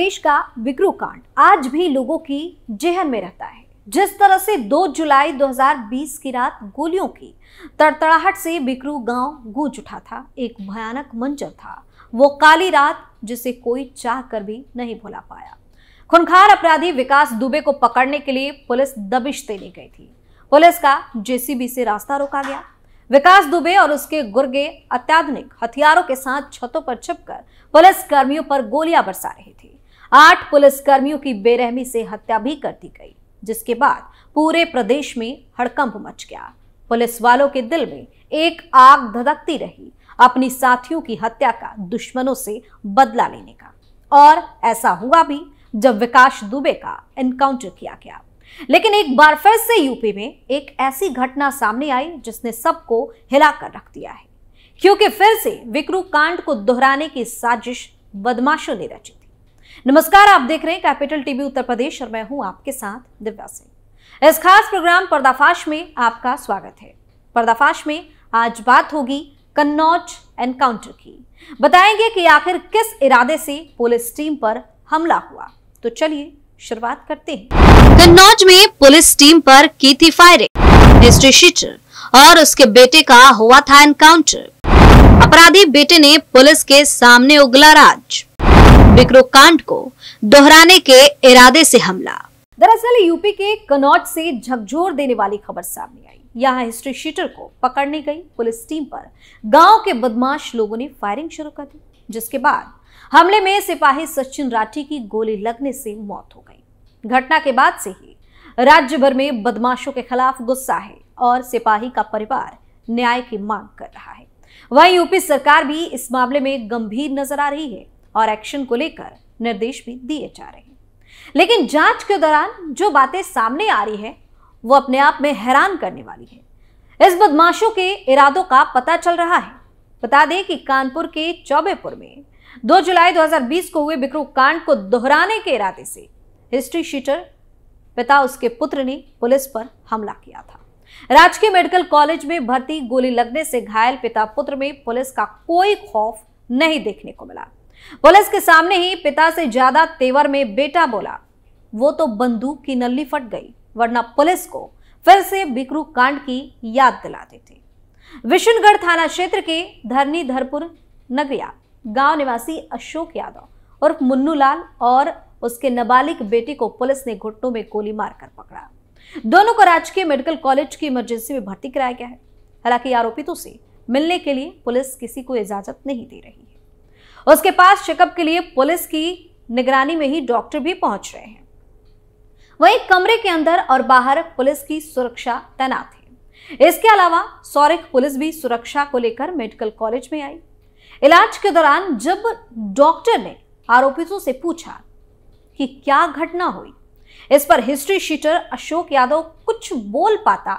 प्रदेश का बिकरू कांड आज भी लोगों की जेहन में रहता है। जिस तरह से 2 जुलाई 2020 की रात गोलियों की तड़तड़ाहट से बिकरू गांव गूंज उठा था, एक भयानक मंजर था वो काली रात जिसे कोई चाह कर भी नहीं भुला पाया। खूंखार अपराधी विकास दुबे को पकड़ने के लिए पुलिस दबिश देने गई थी। पुलिस का जेसीबी से रास्ता रोका गया। विकास दुबे और उसके गुर्गे अत्याधुनिक हथियारों के साथ छतों पर छिपकर पुलिस कर्मियों पर गोलियां बरसा रहे थे। 8 पुलिस कर्मियों की बेरहमी से हत्या भी कर दी गई, जिसके बाद पूरे प्रदेश में हड़कंप मच गया। पुलिस वालों के दिल में एक आग धधकती रही, अपनी साथियों की हत्या का, दुश्मनों से बदला लेने का। और ऐसा हुआ भी जब विकास दुबे का एनकाउंटर किया गया। लेकिन एक बार फिर से यूपी में एक ऐसी घटना सामने आई जिसने सबको हिलाकर रख दिया है, क्योंकि फिर से बिकरू कांड को दोहराने की साजिश बदमाशों ने रची थी। नमस्कार, आप देख रहे हैं कैपिटल टीवी उत्तर प्रदेश और मैं हूं आपके साथ दिव्या सिंह। इस खास प्रोग्राम पर्दाफाश में आपका स्वागत है। पर्दाफाश में आज बात होगी कन्नौज एनकाउंटर की। बताएंगे कि आखिर किस इरादे से पुलिस टीम पर हमला हुआ। तो चलिए शुरुआत करते हैं। कन्नौज में पुलिस टीम पर की थी फायरिंग। हिस्ट्री शीटर और उसके बेटे का हुआ था एनकाउंटर। अपराधी बेटे ने पुलिस के सामने उगला राज। बिकरू कांड को दोहराने के इरादे से हमला। दरअसल यूपी के कन्नौज से झकझोर देने वाली खबर सामने आई। यहाँ हिस्ट्री शीटर को पकड़ने गई पुलिस टीम पर गांव के बदमाश लोगों ने फायरिंग शुरू कर दी, जिसके बाद हमले में सिपाही सचिन राठी की गोली लगने से मौत हो गई। घटना के बाद से ही राज्य भर में बदमाशों के खिलाफ गुस्सा है और सिपाही का परिवार न्याय की मांग कर रहा है। वहीं यूपी सरकार भी इस मामले में गंभीर नजर आ रही है और एक्शन को लेकर निर्देश भी दिए जा रहे हैं। लेकिन जांच के दौरान जो बातें सामने आ रही है वो अपने आप में हैरान करने वाली है। इस बदमाशों के इरादों का पता चल रहा है। बता दें कि कानपुर के चौबेपुर में 2 जुलाई 2020 को हुए बिकरू कांड को दोहराने के इरादे से हिस्ट्री शीटर पिता उसके पुत्र ने पुलिस पर हमला किया था। राजकीय मेडिकल कॉलेज में भर्ती गोली लगने से घायल पिता पुत्र में पुलिस का कोई खौफ नहीं देखने को मिला। पुलिस के सामने ही पिता से ज्यादा तेवर में बेटा बोला, वो तो बंदूक की नल्ली फट गई, वरना पुलिस को फिर से बिकरू कांड की याद दिला देते। विशुनगढ़ थाना क्षेत्र के धरनीधरपुर नगरिया गांव निवासी अशोक यादव उर्फ मुन्नू लाल और उसके नाबालिग बेटे को पुलिस ने घुटनों में गोली मारकर पकड़ा। दोनों को राजकीय मेडिकल कॉलेज की इमरजेंसी में भर्ती कराया गया है। हालांकि आरोपितों से मिलने के लिए पुलिस किसी को इजाजत नहीं दे रही है। उसके पास चेकअप के लिए पुलिस की निगरानी में ही डॉक्टर भी पहुंच रहे हैं। वहीं कमरे के अंदर और बाहर पुलिस की सुरक्षा तैनात है। इसके अलावा सौरिक पुलिस भी सुरक्षा को लेकर मेडिकल कॉलेज में आई। इलाज के दौरान जब डॉक्टर ने आरोपितों से पूछा कि क्या घटना हुई, इस पर हिस्ट्री शीटर अशोक यादव कुछ बोल पाता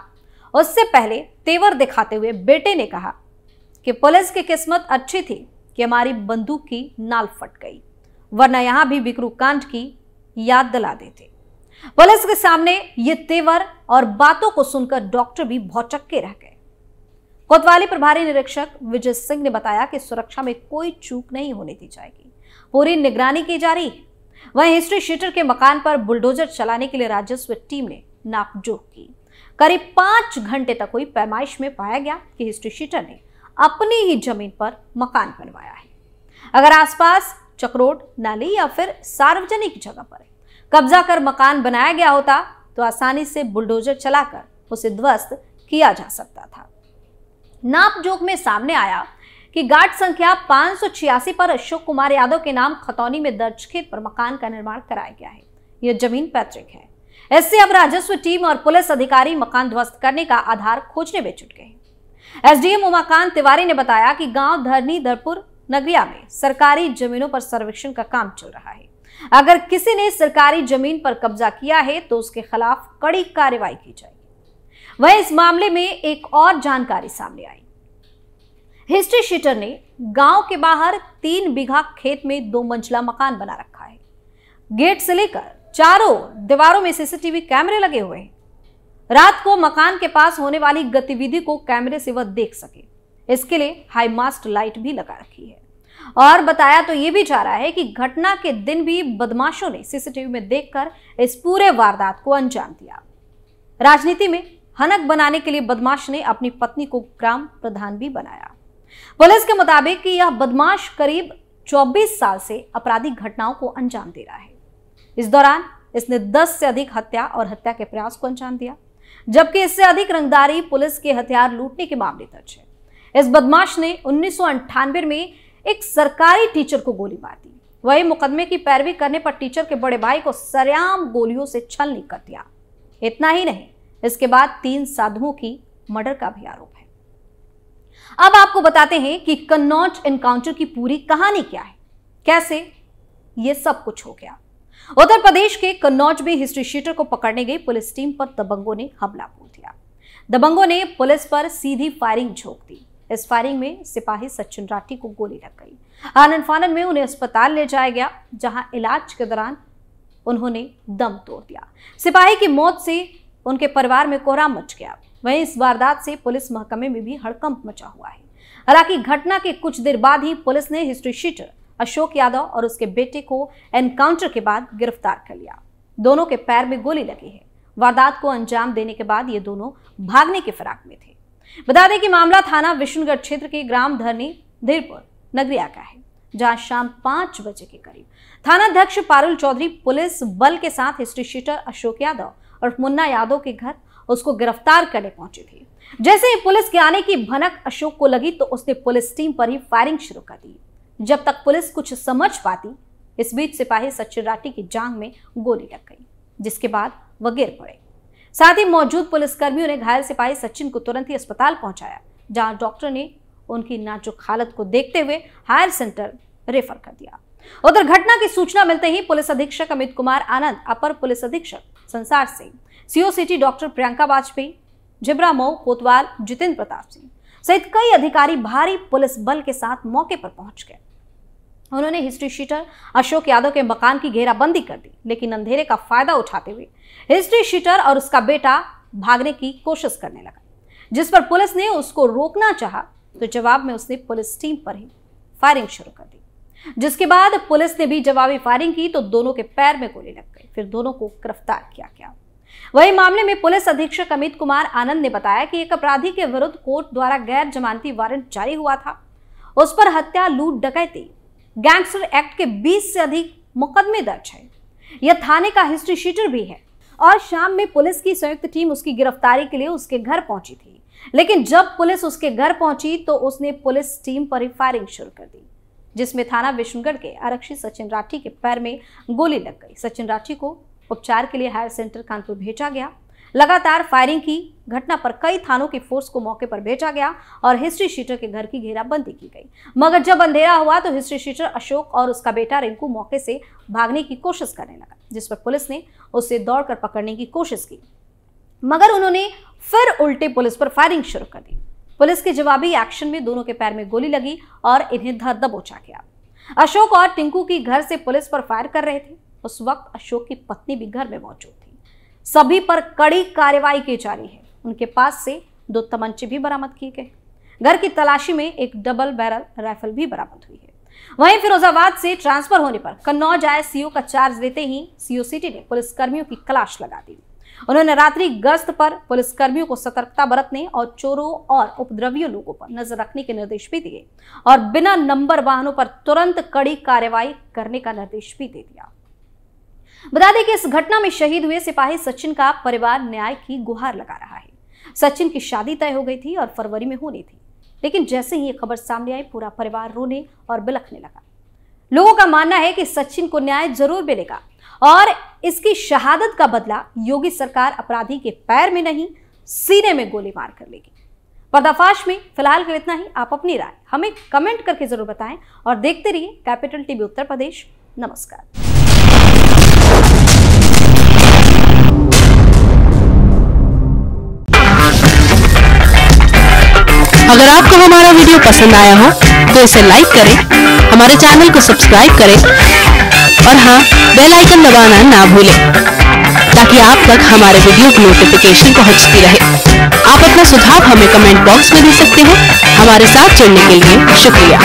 उससे पहले तेवर दिखाते हुए बेटे ने कहा कि पुलिस की किस्मत अच्छी थी कि हमारी बंदूक की नाल फट गई, वरना यहां भी बिकरू कांड की याद दिला देते। पुलिस के सामने ये तेवर और बातों को सुनकर डॉक्टर भी भौचक्के रह गए। कोतवाली प्रभारी निरीक्षक विजय सिंह ने बताया कि सुरक्षा में कोई चूक नहीं होने दी जाएगी, पूरी निगरानी की जा रही है। वहीं हिस्ट्री शीटर के मकान पर बुलडोजर चलाने के लिए राजस्व टीम ने नापजोख की। करीब 5 घंटे तक हुई पैमाइश में पाया गया कि हिस्ट्री शीटर ने अपनी ही जमीन पर मकान बनवाया है। अगर आसपास चक्रोड, नाली या फिर सार्वजनिक जगह पर कब्जा कर मकान बनाया गया होता तो आसानी से बुलडोजर चलाकर उसे ध्वस्त किया जा सकता था। नापजोख में सामने आया कि गार्ड संख्या 586 पर अशोक कुमार यादव के नाम खतौनी में दर्ज खेत पर मकान का निर्माण कराया गया है। यह जमीन पैतृक है। इससे अब राजस्व टीम और पुलिस अधिकारी मकान ध्वस्त करने का आधार खोजने में जुट गए हैं। एसडीएम उमाकांत तिवारी ने बताया कि गांव धरनीधरपुर नगरिया में सरकारी जमीनों पर सर्वेक्षण का काम चल रहा है। अगर किसी ने सरकारी जमीन पर कब्जा किया है तो उसके खिलाफ कड़ी कार्रवाई की जाएगी। वहीं इस मामले में एक और जानकारी सामने आई। हिस्ट्री शीटर ने गांव के बाहर 3 बीघा खेत में 2 मंजिला मकान बना रखा है। गेट से लेकर चारों दीवारों में सीसीटीवी कैमरे लगे हुए हैं। रात को मकान के पास होने वाली गतिविधि को कैमरे से वह देख सके, इसके लिए हाई मास्ट लाइट भी लगा रखी है। और बताया तो ये भी जा रहा है कि घटना के दिन भी बदमाशों ने सीसीटीवी में देखकर इस पूरे वारदात को अंजाम दिया। राजनीति में हनक बनाने के लिए बदमाश ने अपनी पत्नी को ग्राम प्रधान भी बनाया। पुलिस के मुताबिक कि यह बदमाश करीब 24 साल से आपराधिक घटनाओं को अंजाम दे रहा है। इस दौरान इसने 10 से अधिक हत्या और हत्या के प्रयास को अंजाम दिया, जबकि इससे अधिक रंगदारी पुलिस के हथियार लूटने के मामले दर्ज है। इस बदमाश ने 1998 में एक सरकारी टीचर को गोली मार दी। वही मुकदमे की पैरवी करने पर टीचर के बड़े भाई को सरेआम गोलियों से छलनी कर दिया। इतना ही नहीं, इसके बाद 3 साधुओं की मर्डर का भी आरोप है। अब आपको बताते हैं कि कन्नौज एनकाउंटर की पूरी कहानी क्या है, कैसे ये सब कुछ हो गया। उत्तर प्रदेश के कन्नौज में हिस्ट्री शीटर को पकड़ने गई पुलिस टीम पर दबंगों ने हमला बोल दिया। दबंगों ने पुलिस पर सीधी फायरिंग झोंक दी। इस फायरिंग में सिपाही सचिन राठी को गोली लग गई। आनन फानन में उन्हें अस्पताल ले जाया गया, जहां इलाज के दौरान उन्होंने दम तोड़ दिया। सिपाही की मौत से उनके परिवार में कोहराम मच गया। वहीं इस वारदात से पुलिस महकमे में भी हड़कंप मचा हुआ है। हालांकि घटना के कुछ देर बाद ही पुलिस ने हिस्ट्री शीटर अशोक यादव और उसके बेटे को एनकाउंटर के बाद गिरफ्तार कर लिया। दोनों के पैर में गोली लगी है। वारदात को अंजाम देने के बाद ये दोनों भागने के फिराक में थे। बता दें कि मामला थाना विष्णुगढ़ क्षेत्र के ग्राम धरनी धीरपुर नगरिया का है, जहां शाम 5 बजे के करीब थानाध्यक्ष पारुल चौधरी पुलिस बल के साथ हिस्ट्री शीटर अशोक यादव और मुन्ना यादव के घर उसको गिरफ्तार करने पहुंचे थे। जैसे ही पुलिस के आने की भनक अशोक को लगी तो उसने पुलिस टीम पर ही फायरिंग शुरू कर दी। जब तक पुलिस कुछ समझ पाती, इस बीच सिपाही सचिन राठी की जांघ में गोली लग गई, जिसके बाद वह गिर पड़े। साथ ही मौजूद पुलिसकर्मियों ने घायल सिपाही सचिन को तुरंत ही अस्पताल पहुंचाया, जहां डॉक्टर ने उनकी नाजुक हालत को देखते हुए हायर सेंटर रेफर कर दिया। उधर घटना की सूचना मिलते ही पुलिस अधीक्षक अमित कुमार आनंद, अपर पुलिस अधीक्षक संसार Singh, CO city doctor Priyanka Vajpayee, zebra Mau कोतवाल जितेंद्र प्रताप सिंह सहित कई अधिकारी भारी पुलिस बल के साथ मौके पर पहुंच गए। उन्होंने हिस्ट्री शीटर अशोक यादव के मकान की घेराबंदी कर दी, लेकिन अंधेरे का फायदा उठाते हुए हिस्ट्री शीटर और उसका बेटा भागने की कोशिश करने लगा, जिस पर पुलिस ने उसको रोकना चाहा तो जवाब में उसने पुलिस टीम पर ही फायरिंग शुरू कर दी। जिसके बाद पुलिस ने भी जवाबी फायरिंग की तो दोनों के पैर में गोली लग गई। फिर दोनों को गिरफ्तार किया गया। वही मामले में पुलिस अधीक्षक अमित कुमार आनंद ने बताया कि एक अपराधी के विरुद्ध कोर्ट द्वारा गैर जमानती वारंट जारी हुआ था। उस पर हत्या, लूट, डकैती, गैंगस्टर एक्ट के 20 से अधिक मुकदमे दर्ज है। यह थाने का हिस्ट्री शीटर भी है और शाम में पुलिस की संयुक्त टीम उसकी गिरफ्तारी के लिए उसके घर पहुंची थी। लेकिन जब पुलिस उसके घर पहुंची तो उसने पुलिस टीम पर ही फायरिंग शुरू कर दी, जिसमें थाना विष्णुगढ़ के आरक्षी सचिन राठी के पैर में गोली लग गई। सचिन राठी को उपचार के लिए हायर सेंटर कानपुर भेजा गया। लगातार फायरिंग की घटना पर कई थानों की फोर्स को मौके पर भेजा गया और हिस्ट्री शीटर के घर की घेराबंदी की गई। मगर जब अंधेरा हुआ तो हिस्ट्री शीटर अशोक और उसका बेटा रिंकू मौके से भागने की कोशिश करने लगा, जिस पर पुलिस ने उसे दौड़कर पकड़ने की कोशिश की, मगर उन्होंने फिर उल्टे पुलिस पर फायरिंग शुरू कर दी। पुलिस के जवाबी एक्शन में दोनों के पैर में गोली लगी और इन्हें धर दबोचा गया। अशोक और टिंकू की घर से पुलिस पर फायर कर रहे थे। उस वक्त अशोक की पत्नी भी घर में मौजूद थी। सभी पर कड़ी कार्रवाई की जा रही है। उनके पास से 2 तमंचे भी बरामद किए गए। घर की तलाशी में एक डबल बैरल राइफल भी बरामद हुई है। वहीं फिरोजाबाद से ट्रांसफर होने पर कन्नौज आए सीओ का चार्ज लेते ही सीओ सिटी ने पुलिसकर्मियों की तलाश लगा दी। उन्होंने रात्रि गश्त पर पुलिसकर्मियों को सतर्कता बरतने और चोरों और उपद्रवियों लोगों पर नजर रखने के निर्देश भी दिए और बिना नंबर वाहनों पर तुरंत कड़ी कार्रवाई करने का निर्देश भी दे दिया। बता दें कि इस घटना में शहीद हुए सिपाही सचिन का परिवार न्याय की गुहार लगा रहा है। सचिन की शादी तय हो गई थी और फरवरी में होनी थी, लेकिन जैसे ही ये खबर सामने आई पूरा परिवार रोने और बिलखने लगा। लोगों का मानना है कि सचिन को न्याय जरूर मिलेगा और इसकी शहादत का बदला योगी सरकार अपराधी के पैर में नहीं सीने में गोली मार कर लेगी। पर्दाफाश में फिलहाल के इतना ही। आप अपनी राय हमें कमेंट करके जरूर बताएं और देखते रहिए कैपिटल टीवी उत्तर प्रदेश। नमस्कार। अगर आपको हमारा वीडियो पसंद आया हो तो इसे लाइक करें, हमारे चैनल को सब्सक्राइब करें और हाँ, बेल आइकन दबाना ना भूलें ताकि आप तक हमारे वीडियो की नोटिफिकेशन पहुंचती रहे। आप अपना सुझाव हमें कमेंट बॉक्स में दे सकते हैं। हमारे साथ जुड़ने के लिए शुक्रिया।